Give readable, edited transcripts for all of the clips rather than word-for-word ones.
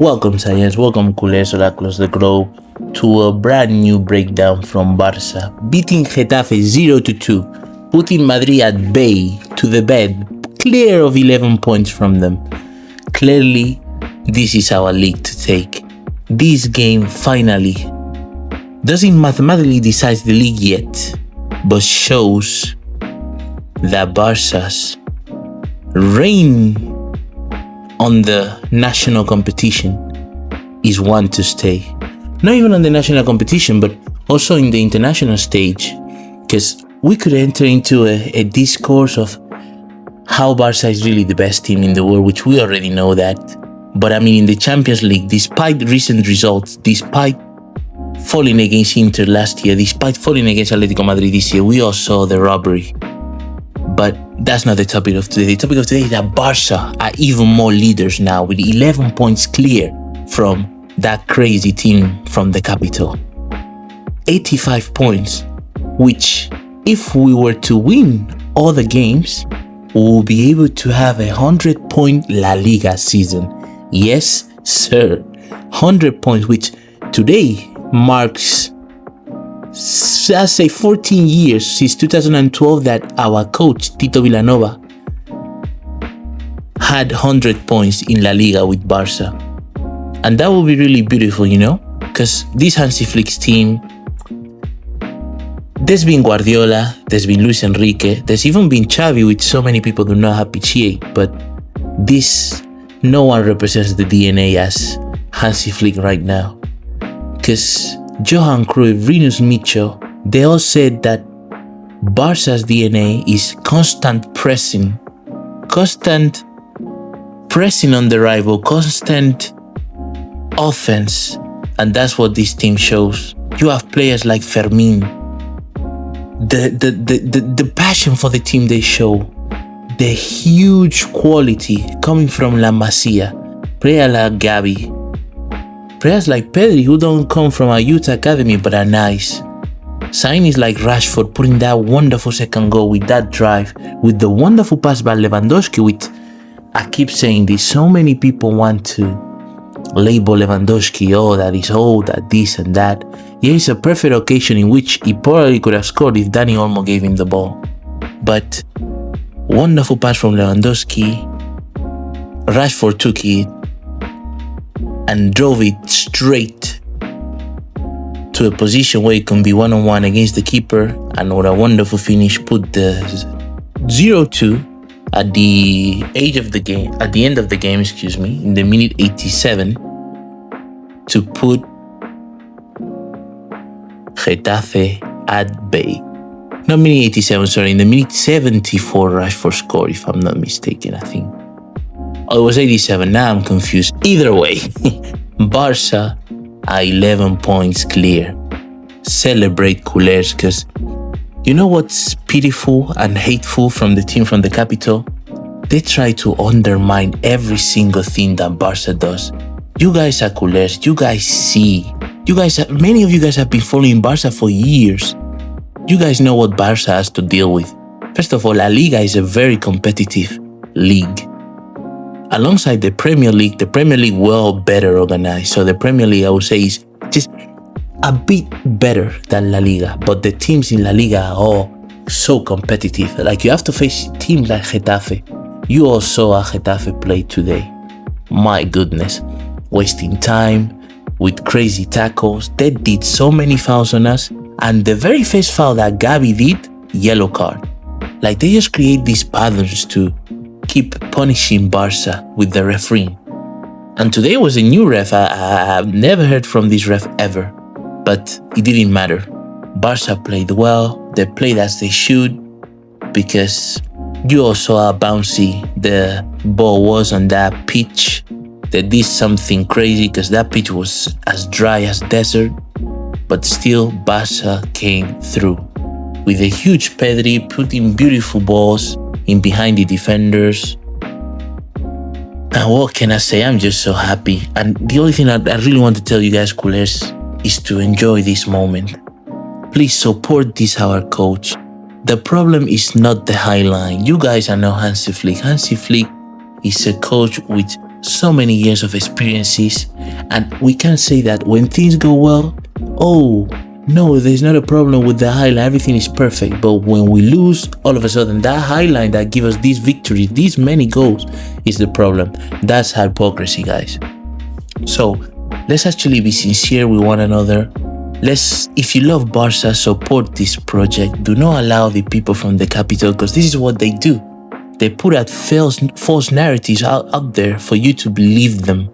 Welcome science, welcome culés all across the globe to a brand new breakdown from Barça, beating Getafe 0-2, putting Madrid at bay to the bed, clear of 11 points from them. Clearly, this is our league to take. This game finally doesn't mathematically decide the league yet, but shows that Barça's reign on the national competition is one to stay. Not even on the national competition, but also in the international stage, because we could enter into a discourse of how Barça is really the best team in the world, which we already know that. But I mean, in the Champions League, despite recent results, despite falling against Inter last year, despite falling against Atletico Madrid this year, we all saw the robbery. But that's not the topic of today. The topic of today is that Barça are even more leaders now, with 11 points clear from that crazy team from the capital. 85 points, which if we were to win all the games, we will be able to have a 100-point La Liga season. Yes, sir. 100 points, which today marks, let's say, 14 years since 2012 that our coach, Tito Villanova, had 100 points in La Liga with Barça. And that will be really beautiful, you know, because this Hansi Flick's team, there's been Guardiola, there's been Luis Enrique, there's even been Xavi, which so many people do not appreciate, but this, no one represents the DNA as Hansi Flick right now. Because Johan Cruyff, Rinus Michel, they all said that Barca's DNA is constant pressing on the rival, constant offense, and that's what this team shows. You have players like Fermín, the passion for the team they show, the huge quality coming from La Masia, players like Gavi, players like Pedro, who don't come from a youth academy but are nice. Signings like Rashford putting that wonderful second goal with that drive, with the wonderful pass by Lewandowski, which I keep saying this, so many people want to label Lewandowski, oh, that is old, that this and that. Yeah, it's a perfect occasion in which he probably could have scored if Dani Olmo gave him the ball. But wonderful pass from Lewandowski, Rashford took it and drove it straight to a position where it can be one-on-one against the keeper, and with a wonderful finish put the 0-2 at the end of the game, in the minute 87, to put Getafe at bay. Not minute 87, sorry, in the minute 74 Rashford scored, if I'm not mistaken, I think. Oh, it was 87, now I'm confused. Either way, Barça are 11 points clear. Celebrate culés, because you know what's pitiful and hateful from the team from the capital? They try to undermine every single thing that Barça does. You guys are culés, you guys see. Many of you guys have been following Barça for years. You guys know what Barça has to deal with. First of all, La Liga is a very competitive league. Alongside the Premier League well better organized. So the Premier League, I would say, is just a bit better than La Liga. But the teams in La Liga are all so competitive. Like, you have to face teams like Getafe. You all saw how Getafe play today. My goodness. Wasting time with crazy tackles. They did so many fouls on us. And the very first foul that Gavi did, yellow card. Like, they just create these patterns to keep punishing Barça with the referee. And today was a new ref. I've never heard from this ref ever, but it didn't matter. Barça played well. They played as they should, because you all saw how bouncy the ball was on that pitch. They did something crazy because that pitch was as dry as desert, but still Barça came through with a huge Pedro putting beautiful balls in behind the defenders. And what can I say? I'm just so happy. And the only thing I really want to tell you guys, culés, is to enjoy this moment. Please support this, our coach. The problem is not the high line. You guys are not Hansi Flick. Hansi Flick is a coach with so many years of experiences, and we can't say that when things go well, oh no, there's not a problem with the highline, everything is perfect. But when we lose, all of a sudden that highline that gives us these victories, these many goals, is the problem. That's hypocrisy, guys. So let's actually be sincere with one another. If you love Barca, support this project. Do not allow the people from the capital, because this is what they do. They put out false narratives out there for you to believe them,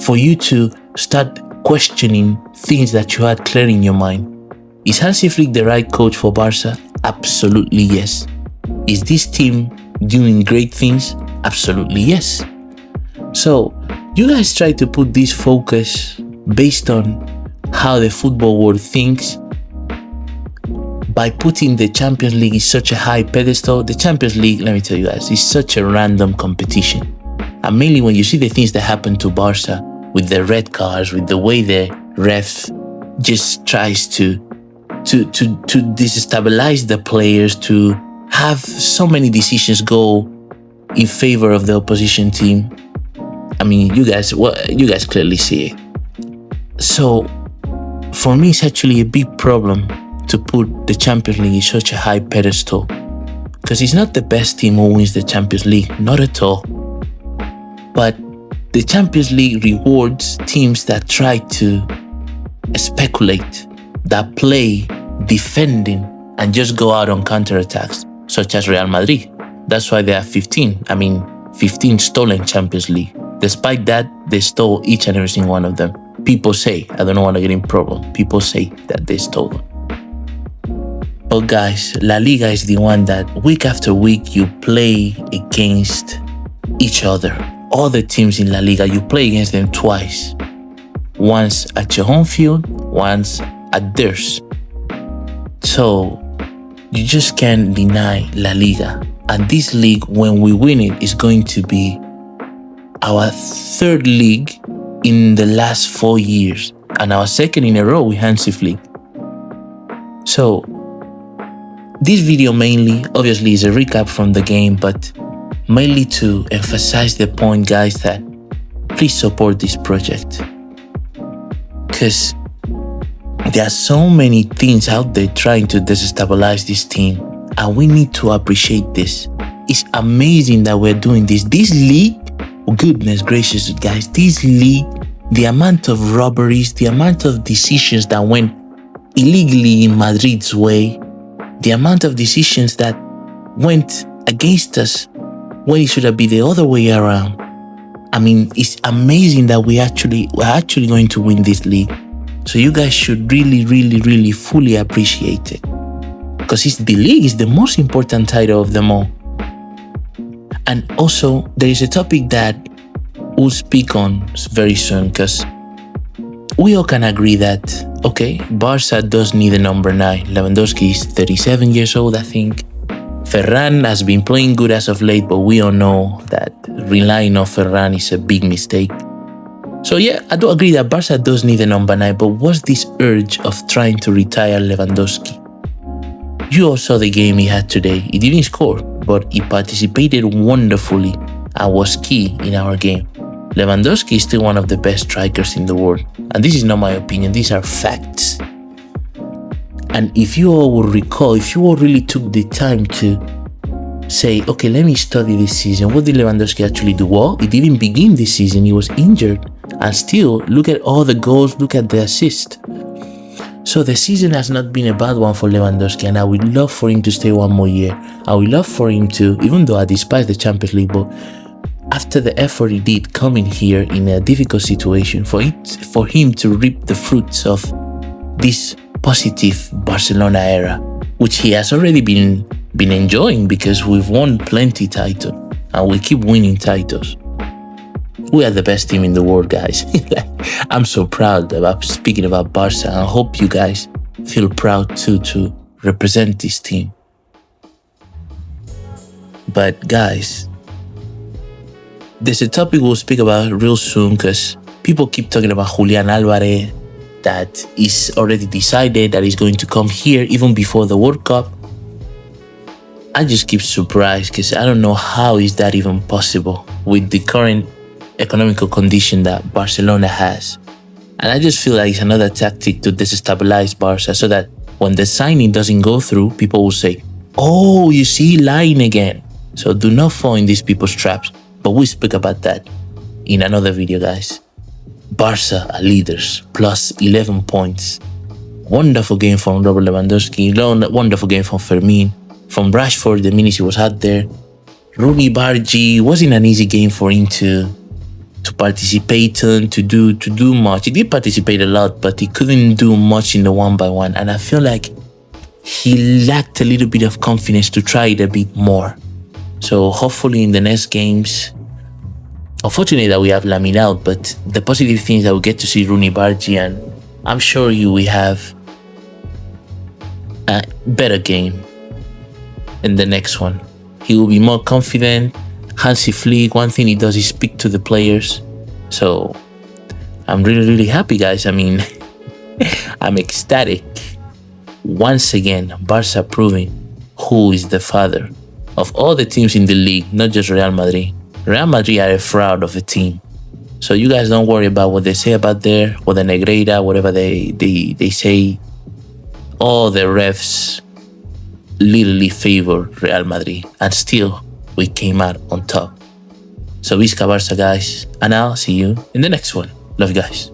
for you to start questioning things that you had clear in your mind. Is Hansi Flick the right coach for Barca? Absolutely yes. Is this team doing great things? Absolutely yes. So you guys try to put this focus based on how the football world thinks by putting the Champions League in such a high pedestal. The Champions League, let me tell you guys, is such a random competition. And mainly when you see the things that happen to Barca, with the red cards, with the way the ref just tries to destabilize the players, to have so many decisions go in favor of the opposition team. I mean, you guys clearly see it. So for me, it's actually a big problem to put the Champions League in such a high pedestal, because it's not the best team who wins the Champions League, not at all. But the Champions League rewards teams that try to speculate, that play defending and just go out on counterattacks, such as Real Madrid. That's why they have 15 stolen Champions League. Despite that, they stole each and every single one of them. People say, I don't want to get in problem, people say that they stole them. But guys, La Liga is the one that week after week you play against each other. All the teams in La Liga, you play against them twice. Once at your home field, once at theirs. So you just can't deny La Liga. And this league, when we win it, is going to be our third league in the last 4 years, and our second in a row with Hansi Flick. So this video mainly, obviously, is a recap from the game, but mainly to emphasize the point, guys, that please support this project, because there are so many things out there trying to destabilize this team, and we need to appreciate this. It's amazing that we're doing this. This league, goodness gracious, guys, this league, the amount of robberies, the amount of decisions that went illegally in Madrid's way, the amount of decisions that went against us when it should have been the other way around. I mean, it's amazing that we're actually going to win this league. So you guys should really fully appreciate it, because the league is the most important title of them all. And also, there is a topic that we'll speak on very soon, because we all can agree that, okay, Barca does need a number 9. Lewandowski is 37 years old, I think. Ferran has been playing good as of late, but we all know that relying on Ferran is a big mistake. So yeah, I do agree that Barca does need a number 9, but what's this urge of trying to retire Lewandowski? You all saw the game he had today. He didn't score, but he participated wonderfully and was key in our game. Lewandowski is still one of the best strikers in the world. And this is not my opinion, these are facts. And if you all will recall, if you all really took the time to say, okay, let me study this season, what did Lewandowski actually do? Well, he didn't begin this season, he was injured. And still, look at all the goals, look at the assist. So the season has not been a bad one for Lewandowski, and I would love for him to stay one more year. I would love for him to, even though I despise the Champions League, but after the effort he did coming here in a difficult situation, for him to reap the fruits of this positive Barcelona era, which he has already been enjoying, because we've won plenty titles and we keep winning titles. We are the best team in the world, guys. I'm so proud about speaking about Barca, and I hope you guys feel proud too to represent this team. But guys, there's a topic we'll speak about real soon, because people keep talking about Julian Alvarez, that is already decided that he's going to come here even before the World Cup. I just keep surprised, because I don't know how is that even possible with the current economical condition that Barcelona has. And I just feel like it's another tactic to destabilize Barca so that when the signing doesn't go through, people will say, oh, you see, lying again. So do not fall in these people's traps. But we'll speak about that in another video, guys. Barca are leaders, plus 11 points. Wonderful game from Robert Lewandowski. Wonderful game from Fermín. From Rashford, the minutes he was out there. Rooney Bargi wasn't an easy game for him to participate in, to do much. He did participate a lot, but he couldn't do much in the 1-by-1. And I feel like he lacked a little bit of confidence to try it a bit more. So hopefully in the next games, unfortunately that we have Lamine out, but the positive thing is that we get to see Rooney Bargi, and I'm sure you will have a better game in the next one. He will be more confident. Hansi Flick, one thing he does is speak to the players. So I'm really happy, guys. I mean, I'm ecstatic. Once again, Barca proving who is the father of all the teams in the league, not just Real Madrid. Real Madrid are a fraud of a team. So you guys don't worry about what they say about there, or the Negreira, whatever they say. All the refs literally favor Real Madrid, and still we came out on top. So Visca Barça, guys, and I'll see you in the next one. Love you guys.